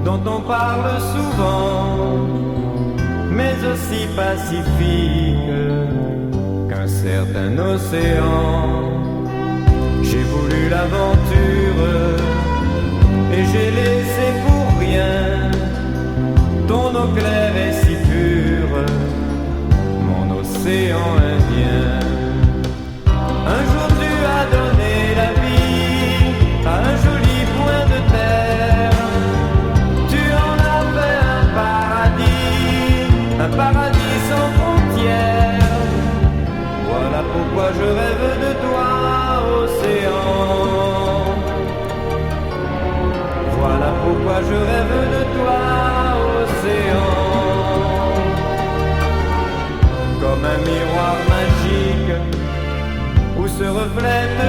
dont on parle souvent, mais aussi pacifique qu'un certain océan. J'ai voulu l'aventure et j'ai laissé pour rien ton eau claire et si pure, mon océan Indien. Un jour tu as donné la vie à un joli point de terre. Tu en as fait un paradis sans frontières. Voilà pourquoi je rêve de toi, océan. Voilà pourquoi je rêve de toi, océan. Comme un miroir magique où se reflète